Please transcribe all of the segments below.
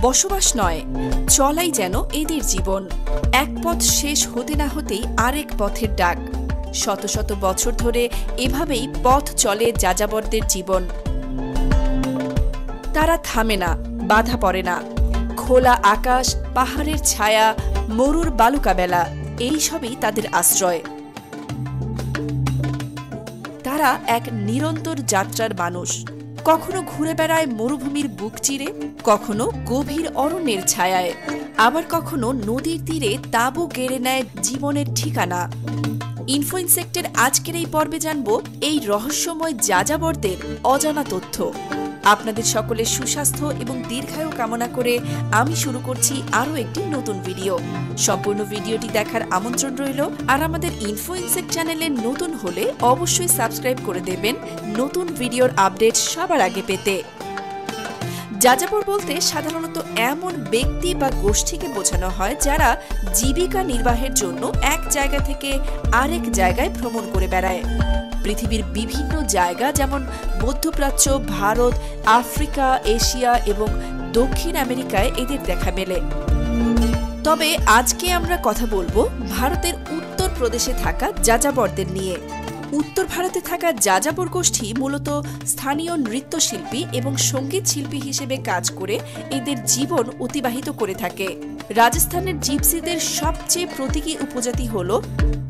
বসবাস নয়, চলাই যেন এদের জীবন। এক পথ শেষ হতে না হতেই আরেক পথের ডাক। শত শত বছর ধরে এভাবেই পথ চলে যাযাবরদের জীবন। তারা থামে না, বাধা পড়ে না। খোলা আকাশ, পাহাড়ের ছায়া, মরুর বালুকাবেলা, এইসবই তাদের আশ্রয়। তারা এক নিরন্তর যাত্রার মানুষ। কখনো ঘুরে বেড়ায় মরুভূমির বুক চিরে, কখনো গভীর অরণ্যের ছায়ায়, আবার কখনো নদীর তীরে তাঁবু গেড়ে নেয় জীবনের ঠিকানা। ইনফো ইনসেক্টের আজকের এই পর্বে জানব এই রহস্যময় যাযাবরদের অজানা তথ্য। আপনাদের সকলের সুস্বাস্থ্য এবং দীর্ঘায়ু কামনা করে আমি শুরু করছি আরও একটি নতুন ভিডিও। সম্পূর্ণ ভিডিওটি দেখার আমন্ত্রণ রইল। আর আমাদের ইনফো ইনসেক্ট চ্যানেলে নতুন হলে অবশ্যই সাবস্ক্রাইব করে দেবেন নতুন ভিডিওর আপডেট সবার আগে পেতে। যাযাবর বলতে সাধারণত এমন ব্যক্তি বা গোষ্ঠীকে বোঝানো হয় যারা জীবিকা নির্বাহের জন্য এক জায়গা থেকে আরেক জায়গায় ভ্রমণ করে বেড়ায়। পৃথিবীর বিভিন্ন জায়গা যেমন মধ্যপ্রাচ্য, ভারত, আফ্রিকা, এশিয়া এবং দক্ষিণ আমেরিকায় এদের দেখা মেলে। তবে আজকে আমরা কথা বলবো ভারতের উত্তর প্রদেশে থাকা যাযাবরদের নিয়ে। উত্তর ভারতে থাকা যাযাবর গোষ্ঠী মূলত স্থানীয় নৃত্যশিল্পী এবং সঙ্গীত শিল্পী হিসেবে কাজ করে এদের জীবন অতিবাহিত করে থাকে। রাজস্থানের জিপসিদের সবচেয়ে প্রতীকী উপজাতি হল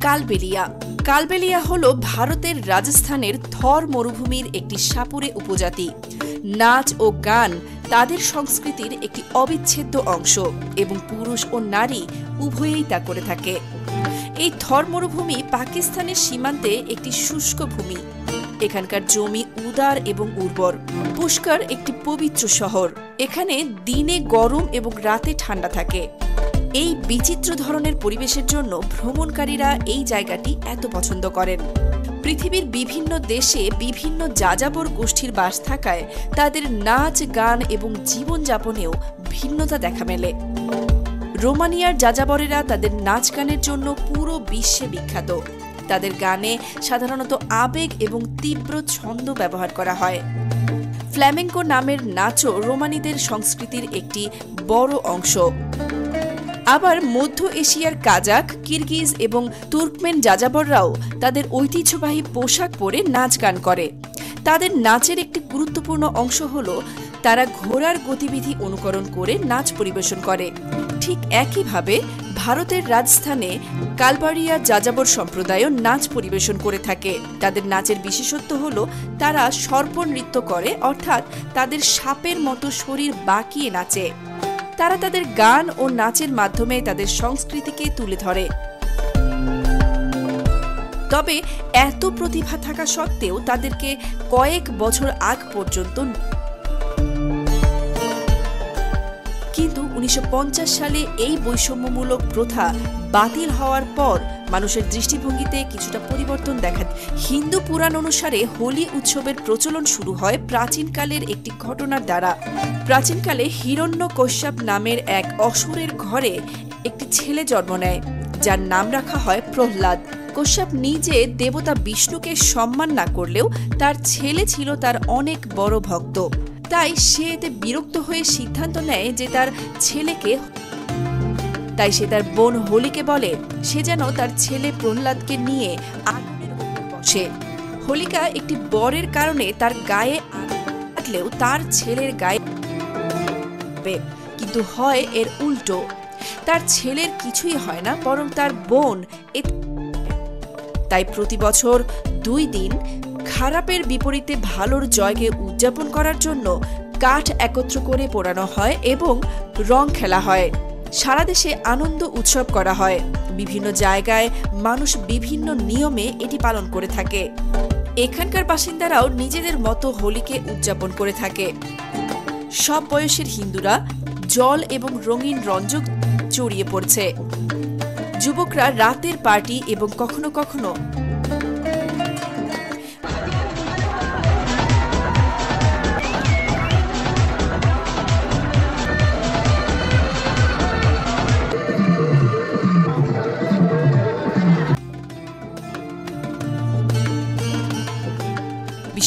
কালবেলিয়া। কালবেলিয়া হল ভারতের রাজস্থানের থর মরুভূমির একটি সাপুড়ে উপজাতি। নাচ ও গান তাদের সংস্কৃতির একটি অবিচ্ছেদ্য অংশ এবং পুরুষ ও নারী উভয়েই তা করে থাকে। এই থর মরুভূমি পাকিস্তানের সীমান্তে একটি শুষ্ক ভূমি। এখানকার জমি উদার এবং উর্বর। পুষ্কর একটি পবিত্র শহর। এখানে দিনে গরম এবং রাতে ঠান্ডা থাকে। এই বিচিত্র ধরনের পরিবেশের জন্য ভ্রমণকারীরা এই জায়গাটি এত পছন্দ করেন। পৃথিবীর বিভিন্ন দেশে বিভিন্ন যাযাবর গোষ্ঠীর বাস থাকায় তাদের নাচ, গান এবং জীবনযাপনেও ভিন্নতা দেখা মেলে। রোমানিয়ার যাযাবরেরা তাদের নাচ গানের জন্য পুরো বিশ্বে বিখ্যাত। তাদের গানে সাধারণত আবেগ এবং তীব্র ছন্দ ব্যবহার করা হয়। ফ্ল্যামেঙ্কো নামের নাচও রোমানিদের সংস্কৃতির একটি বড় অংশ। আবার মধ্য এশিয়ার কাজাক, কিরগিজ এবং তুর্কমেন যাযাবররাও তাদের ঐতিহ্যবাহী পোশাক পরে নাচ গান করে। তাদের নাচের একটি গুরুত্বপূর্ণ অংশ হল তারা ঘোড়ার গতিবিধি অনুকরণ করে নাচ পরিবেশন করে। ঠিক একইভাবে ভারতের রাজস্থানে কালবাড়িয়া যাযাবর সম্প্রদায়ও নাচ পরিবেশন করে থাকে। তাদের নাচের বিশেষত্ব হল তারা সর্প নৃত্য করে, অর্থাৎ তাদের সাপের মতো শরীর বাঁকিয়ে নাচে। তারা তাদের গান ও নাচের মাধ্যমে তাদের সংস্কৃতিকে তুলে ধরে। তবে এত প্রতিভা থাকা সত্ত্বেও তাদেরকে কয়েক বছর আগ পর্যন্ত 1950 সালে এই বৈষম্যমূলক প্রথা বাতিল হওয়ার পর মানুষের দৃষ্টিভঙ্গিতে কিছুটা পরিবর্তন দেখা যায়। হিন্দু পুরাণ অনুসারে হোলি উৎসবের প্রচলন শুরু হয় প্রাচীনকালের একটি ঘটনার দ্বারা। প্রাচীনকালে হিরণ্যকশ্যপ নামের এক অসুরের ঘরে একটি ছেলে জন্ম নেয়, যার নাম রাখা হয় প্রহ্লাদ। কশ্যপ নিজে দেবতা বিষ্ণুকে সম্মান না করলেও তার ছেলে ছিল তার অনেক বড় ভক্ত। তাই সে এতে বিরক্ত হয়ে সিদ্ধান্ত নেয় যে সে তার বোন হোলিকে বলে সে যেন তার ছেলে প্রহ্লাদকে নিয়ে আগুনের উপর বসে। হোলিকা একটি বরের কারণে তার গায়ে আটলেও তার ছেলের গায়ে, কিন্তু হয় এর উল্টো। তার ছেলের কিছুই হয় না, বরং তার বোন। তাই প্রতি বছর 2 দিন খারাপের বিপরীতে ভালোর জয়কে উদযাপন করার জন্য কাঠ একত্র করে পোড়ানো হয় এবং রং খেলা হয়। সারা দেশে আনন্দ উৎসব করা হয়। বিভিন্ন জায়গায় মানুষ বিভিন্ন নিয়মে এটি পালন করে থাকে। এখানকার বাসিন্দারাও নিজেদের মতো হোলিকে উদযাপন করে থাকে। সব বয়সের হিন্দুরা জল এবং রঙিন রঞ্জক জড়িয়ে পড়ছে। যুবকরা রাতের পার্টি এবং কখনো কখনো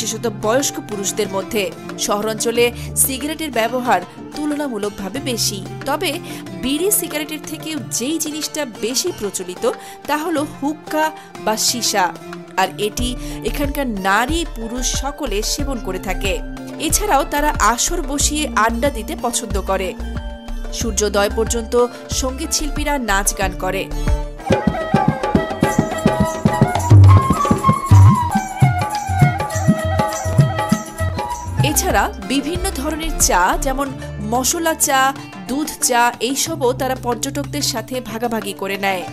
বিশেষত বয়স্ক পুরুষদের মধ্যে। শহরাঞ্চলে সিগারেটের ব্যবহার তুলনামূলকভাবে বেশি, তবে বিড়ি সিগারেটের থেকেও যেই জিনিসটা বেশি প্রচলিত তা হলো হুক্কা বা সীসা, আর এটি এখানকার নারী পুরুষ সকলে সেবন করে থাকে। এছাড়াও তারা আসর বসিয়ে আড্ডা দিতে পছন্দ করে। সূর্যোদয় পর্যন্ত সঙ্গীত শিল্পীরা নাচ গান করে। এছাড়া বিভিন্ন ধরনের চা, যেমন মশলা চা, দুধ চা, এইসবও তারা পর্যটকদের সাথে ভাগাভাগি করে নেয়।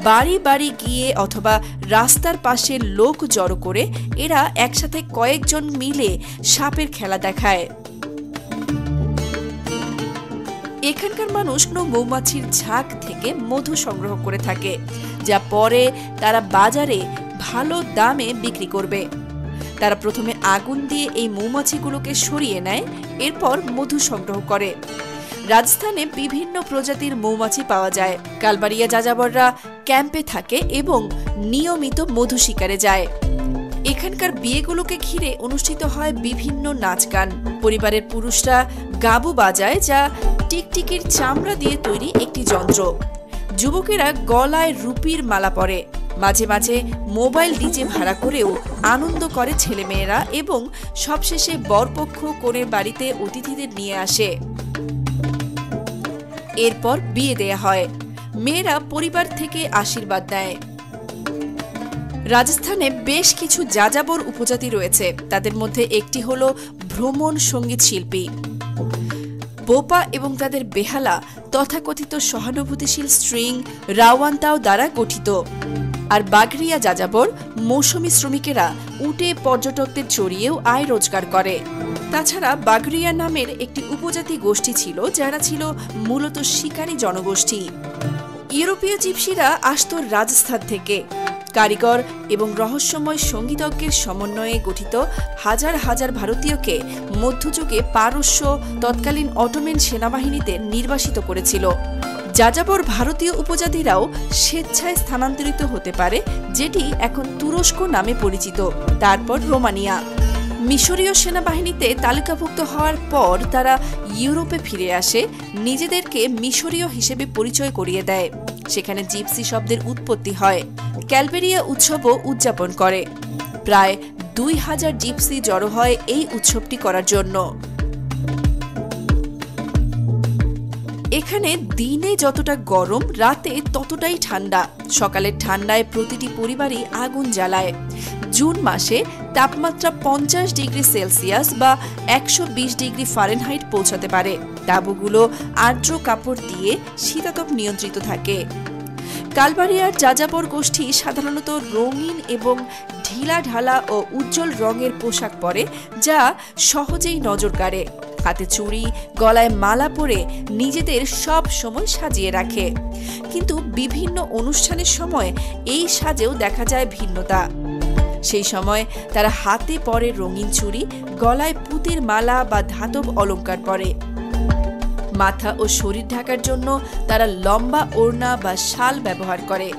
বাড়ি বাড়ি গিয়ে অথবা রাস্তার পাশে লোক জড়ো করে এরা একসাথে কয়েকজন মিলে সাপের খেলা দেখায়। এখানকার মানুষ মৌমাছির ঝাঁক থেকে মধু সংগ্রহ করে থাকে, যা পরে তারা বাজারে ভালো দামে বিক্রি করবে। তারা প্রথমে আগুন দিয়ে এই মৌমাছিগুলোকে সরিয়ে নেয়, এরপর মধু সংগ্রহ করে। রাজস্থানে বিভিন্ন প্রজাতির মৌমাছি পাওয়া যায়। কালবাড়িয়া যাযাবররা ক্যাম্পে থাকে এবং নিয়মিত মধু শিকারে যায়। এখানকার বিয়েগুলোকে ঘিরে অনুষ্ঠিত হয় বিভিন্ন নাচ গান। পরিবারের পুরুষরা গাবু বাজায়, যা টিকটিকির চামড়া দিয়ে তৈরি একটি যন্ত্র। যুবকেরা গলায় রুপির মালা পরে। মাঝে মাঝে মোবাইল ডিজে ভাড়া করেও আনন্দ করে ছেলেমেয়েরা, এবং সবশেষে বরপক্ষ কনের বাড়িতে অতিথিদের নিয়ে আসে। এরপর বিয়ে দেয়া হয়। মেয়েরা পরিবার থেকে আশীর্বাদ দেয়। রাজস্থানে বেশ কিছু যাযাবর উপজাতি রয়েছে। তাদের মধ্যে একটি হল ভ্রমণ সঙ্গীত শিল্পী। বোপা এবং তাদের বেহালা তথাকথিত সহানুভূতিশীল স্ট্রিং রাওয়ান্তাও দ্বারা গঠিত। আর বাগরিয়া যাযাবর মৌসুমী শ্রমিকেরা উটে পর্যটকদের চড়িয়েও আয় রোজগার করে। তাছাড়া বাগরিয়া নামের একটি উপজাতি গোষ্ঠী ছিল, যারা ছিল মূলত শিকারী জনগোষ্ঠী। ইউরোপীয় জিপসিরা আসত রাজস্থান থেকে। কারিগর এবং রহস্যময় সঙ্গীতজ্ঞের সমন্বয়ে গঠিত হাজার হাজার ভারতীয়কে মধ্যযুগে পারস্য তৎকালীন অটোমান সেনাবাহিনীতে নির্বাসিত করেছিল। যাযাবর ভারতীয় উপজাতিরাও স্বেচ্ছায় স্থানান্তরিত হতে পারে, যেটি এখন তুরস্ক নামে পরিচিত, তারপর রোমানিয়া। মিশরীয় সেনাবাহিনীতে তালিকাভুক্ত হওয়ার পর তারা ইউরোপে ফিরে আসে, নিজেদেরকে মিশরীয় হিসেবে পরিচয় করিয়ে দেয়। সেখানে জিপসি শব্দের উৎপত্তি হয়। ক্যালবেরিয়া উৎসবও উদযাপন করে। প্রায় 2000 জিপসি জড়ো হয় এই উৎসবটি করার জন্য। এখানে দিনে যতটা গরম, রাতে ততটাই ঠান্ডা। সকালের ঠান্ডায় প্রতিটি পরিবারই আগুন জ্বালায়। জুন মাসে তাপমাত্রা 50 ডিগ্রি সেলসিয়াস বা 120 ডিগ্রি ফারেনহাইট পৌঁছাতে পারে। তাঁবুগুলো আর্দ্র কাপড় দিয়ে শীতাতপ নিয়ন্ত্রিত থাকে। কালবাড়িয়ার যাযাবর গোষ্ঠী সাধারণত রঙিন এবং ঢিলা ঢালা ও উজ্জ্বল রঙের পোশাক পরে, যা সহজেই নজর কাড়ে। হাতে চুড়ি, গলায় মালা পরে নিজেদের সব সময় সাজিয়ে রাখে। কিন্তু বিভিন্ন অনুষ্ঠানের সময় এই সাজেও দেখা যায় ভিন্নতা। সেই সময় তারা হাতে পরে রঙিন চুড়ি, গলায় পুঁতির মালা বা ধাতব অলংকার পরে। মাথা ও শরীর ঢাকার জন্য তারা লম্বা ওড়না বা শাল ব্যবহার করে।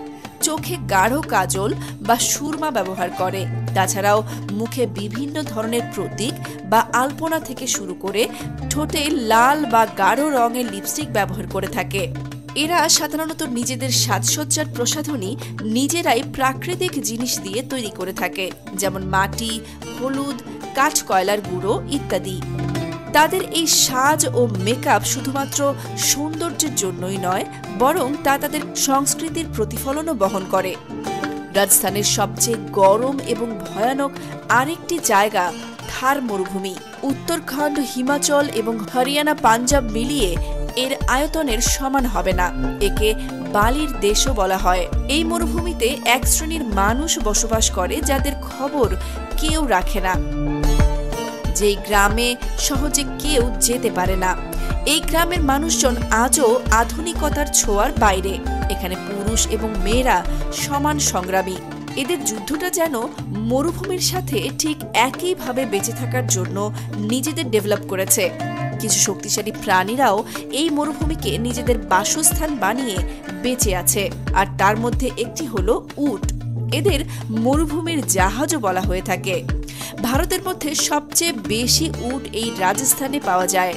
চোখে গাঢ় কাজল বা সুরমা ব্যবহার করে। তাছাড়াও মুখে বিভিন্ন ধরনের প্রতীক বা আলপনা থেকে শুরু করে ঠোঁটে লাল বা গাঢ় রঙের লিপস্টিক ব্যবহার করে থাকে। এরা সাধারণত নিজেদের সাজসজ্জার প্রসাধনী নিজেরাই প্রাকৃতিক জিনিস দিয়ে তৈরি করে থাকে, যেমন মাটি, হলুদ, কাঠ কয়লার গুঁড়ো ইত্যাদি। তাদের এই সাজ ও মেকআপ শুধুমাত্র সৌন্দর্যের জন্যই নয়, বরং তা তাদের সংস্কৃতির প্রতিফলনও বহন করে। রাজস্থানের সবচেয়ে গরম এবং ভয়ানক আরেকটি জায়গা থার মরুভূমি। উত্তরাখণ্ড, হিমাচল এবং হরিয়ানা, পাঞ্জাব মিলিয়ে এর আয়তনের সমান হবে না। একে বালির দেশও বলা হয়। এই মরুভূমিতে এক শ্রেণীর মানুষ বসবাস করে, যাদের খবর কেউ রাখে না। যেই গ্রামে সহজে কেউ যেতে পারে না। এই গ্রামের মানুষজন আজও আধুনিকতার ছোঁয়ার বাইরে। এখানে পুরুষ এবং মেয়েরা সমান সংগ্রামী। এদের যুদ্ধটা যেন মরুভূমির সাথে ঠিক একইভাবে বেঁচে থাকার জন্য নিজেদের ডেভেলপ করেছে। কিছু শক্তিশালী প্রাণীরাও এই মরুভূমিকে নিজেদের বাসস্থান বানিয়ে বেঁচে আছে, আর তার মধ্যে একটি হলো উট। এদের মরুভূমির জাহাজও বলা হয়ে থাকে। ভারতের মধ্যে সবচেয়ে বেশি উট এই রাজস্থানে পাওয়া যায়।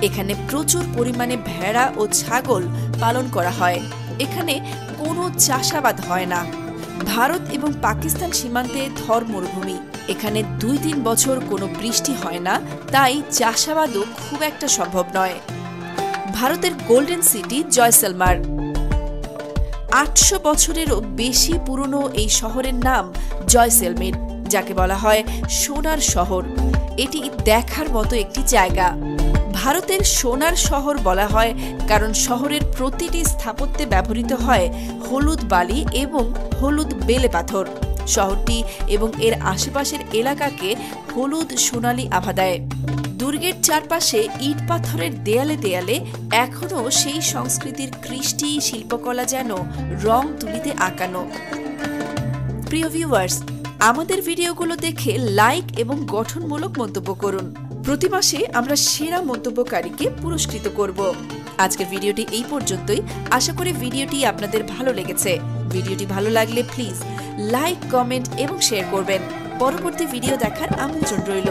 এখানে প্রচুর পরিমাণে ভেড়া ও ছাগল পালন করা হয়। এখানে কোনো চাষাবাদ হয় না। ভারত এবং পাকিস্তান সীমান্তে থর মরুভূমি। এখানে 2-3 বছর কোনো বৃষ্টি হয় না, তাই চাষাবাদও খুব একটা সম্ভব নয়। ভারতের গোল্ডেন সিটি জয়সলমার। 800 বছরেরও বেশি পুরনো এই শহরের নাম জয়সলমের, যাকে বলা হয় সোনার শহর। এটি দেখার মতো একটি জায়গা। ভারতের সোনার শহর বলা হয় কারণ শহরের প্রতিটি স্থাপত্যে ব্যবহৃত হয় হলুদ বালি এবং হলুদ বেলে পাথর। শহরটি এবং এর আশেপাশের এলাকাকে হলুদ সোনালী আভা দেয়। দুর্গের চারপাশে ইট পাথরের দেয়ালে দেয়ালে এখনও সেই সংস্কৃতির কৃষ্টি শিল্পকলা যেন রং তুলিতে আঁকানো। প্রিয় ভিউয়ার্স, আমাদের ভিডিওগুলো দেখে লাইক এবং গঠনমূলক মন্তব্য করুন। প্রতি মাসে আমরা সেরা মন্তব্যকারীকে পুরস্কৃত করব। আজকের ভিডিওটি এই পর্যন্তই। আশা করি ভিডিওটি আপনাদের ভালো লেগেছে। ভিডিওটি ভালো লাগলে প্লিজ লাইক, কমেন্ট এবং শেয়ার করবেন। পরবর্তী ভিডিও দেখার আমন্ত্রণ রইল।